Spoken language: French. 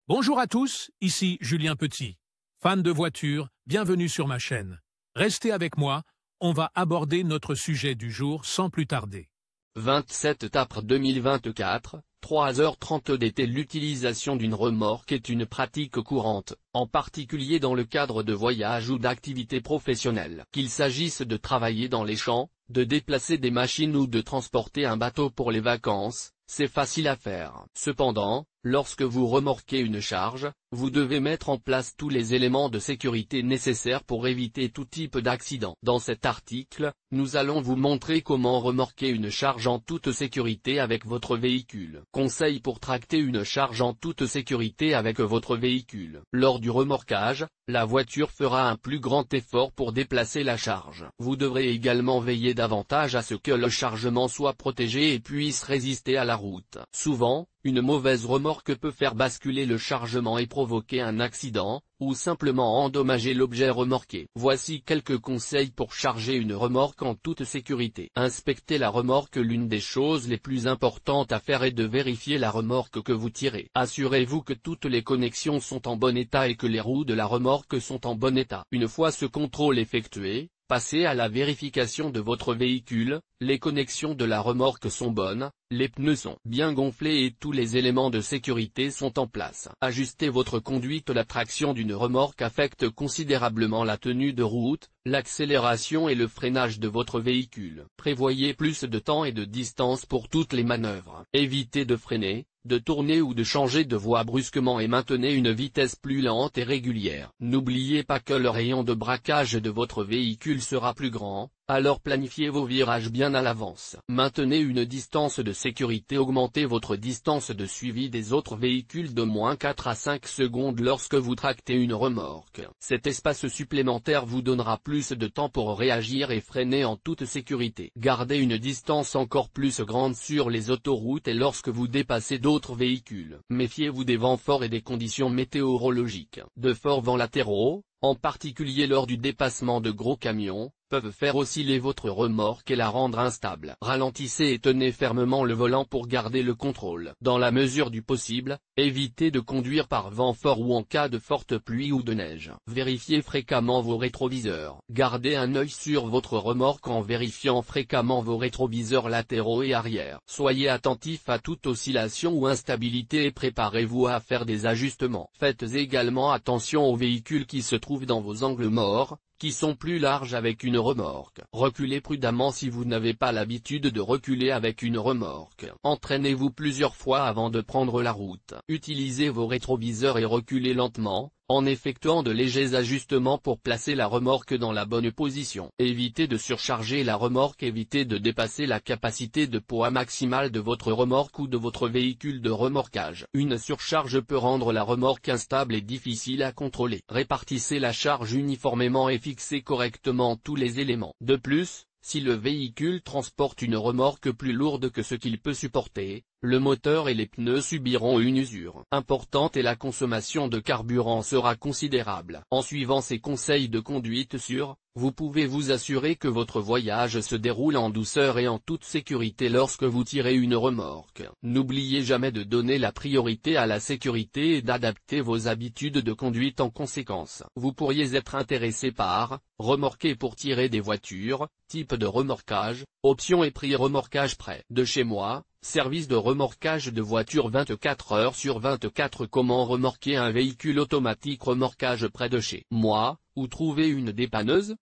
Bonjour à tous, ici Julien Petit. Fan de voitures, bienvenue sur ma chaîne. Restez avec moi, on va aborder notre sujet du jour sans plus tarder. 27 TAPR 2024, 3h30 d'été. L'utilisation d'une remorque est une pratique courante, en particulier dans le cadre de voyages ou d'activités professionnelles. Qu'il s'agisse de travailler dans les champs, de déplacer des machines ou de transporter un bateau pour les vacances, c'est facile à faire. Cependant, lorsque vous remorquez une charge, vous devez mettre en place tous les éléments de sécurité nécessaires pour éviter tout type d'accident. Dans cet article, nous allons vous montrer comment remorquer une charge en toute sécurité avec votre véhicule. Conseils pour tracter une charge en toute sécurité avec votre véhicule. Lors du remorquage, la voiture fera un plus grand effort pour déplacer la charge. Vous devrez également veiller davantage à ce que le chargement soit protégé et puisse résister à la route. Souvent, une mauvaise remorque peut faire basculer le chargement et provoquer un accident, ou simplement endommager l'objet remorqué. Voici quelques conseils pour charger une remorque en toute sécurité. Inspectez la remorque. L'une des choses les plus importantes à faire est de vérifier la remorque que vous tirez. Assurez-vous que toutes les connexions sont en bon état et que les roues de la remorque sont en bon état. Une fois ce contrôle effectué, passez à la vérification de votre véhicule. Les connexions de la remorque sont bonnes, les pneus sont bien gonflés et tous les éléments de sécurité sont en place. Ajustez votre conduite. La traction d'une remorque affecte considérablement la tenue de route, l'accélération et le freinage de votre véhicule. Prévoyez plus de temps et de distance pour toutes les manœuvres. Évitez de freiner, de tourner ou de changer de voie brusquement et maintenez une vitesse plus lente et régulière. N'oubliez pas que le rayon de braquage de votre véhicule sera plus grand, alors planifiez vos virages bien à l'avance. Maintenez une distance de sécurité. Augmentez votre distance de suivi des autres véhicules d'au moins 4 à 5 secondes lorsque vous tractez une remorque. Cet espace supplémentaire vous donnera plus de temps pour réagir et freiner en toute sécurité. Gardez une distance encore plus grande sur les autoroutes et lorsque vous dépassez d'autres véhicules. Méfiez-vous des vents forts et des conditions météorologiques. De forts vents latéraux, en particulier lors du dépassement de gros camions, peuvent faire osciller votre remorque et la rendre instable. Ralentissez et tenez fermement le volant pour garder le contrôle. Dans la mesure du possible, évitez de conduire par vent fort ou en cas de forte pluie ou de neige. Vérifiez fréquemment vos rétroviseurs. Gardez un œil sur votre remorque en vérifiant fréquemment vos rétroviseurs latéraux et arrière. Soyez attentif à toute oscillation ou instabilité et préparez-vous à faire des ajustements. Faites également attention aux véhicules qui se trouvent dans vos angles morts, qui sont plus larges avec une remorque. Reculez prudemment si vous n'avez pas l'habitude de reculer avec une remorque. Entraînez-vous plusieurs fois avant de prendre la route. Utilisez vos rétroviseurs et reculez lentement, en effectuant de légers ajustements pour placer la remorque dans la bonne position. Évitez de surcharger la remorque. Évitez de dépasser la capacité de poids maximale de votre remorque ou de votre véhicule de remorquage. Une surcharge peut rendre la remorque instable et difficile à contrôler. Répartissez la charge uniformément et fixez correctement tous les éléments. De plus, si le véhicule transporte une remorque plus lourde que ce qu'il peut supporter, le moteur et les pneus subiront une usure importante et la consommation de carburant sera considérable. En suivant ces conseils de conduite sûrs, vous pouvez vous assurer que votre voyage se déroule en douceur et en toute sécurité lorsque vous tirez une remorque. N'oubliez jamais de donner la priorité à la sécurité et d'adapter vos habitudes de conduite en conséquence. Vous pourriez être intéressé par remorquer pour tirer des voitures, type de remorquage, options et prix. Remorquage près de chez moi, service de remorquage de voitures 24 heures sur 24. Comment remorquer un véhicule automatique. Remorquage près de chez moi, où trouver une dépanneuse?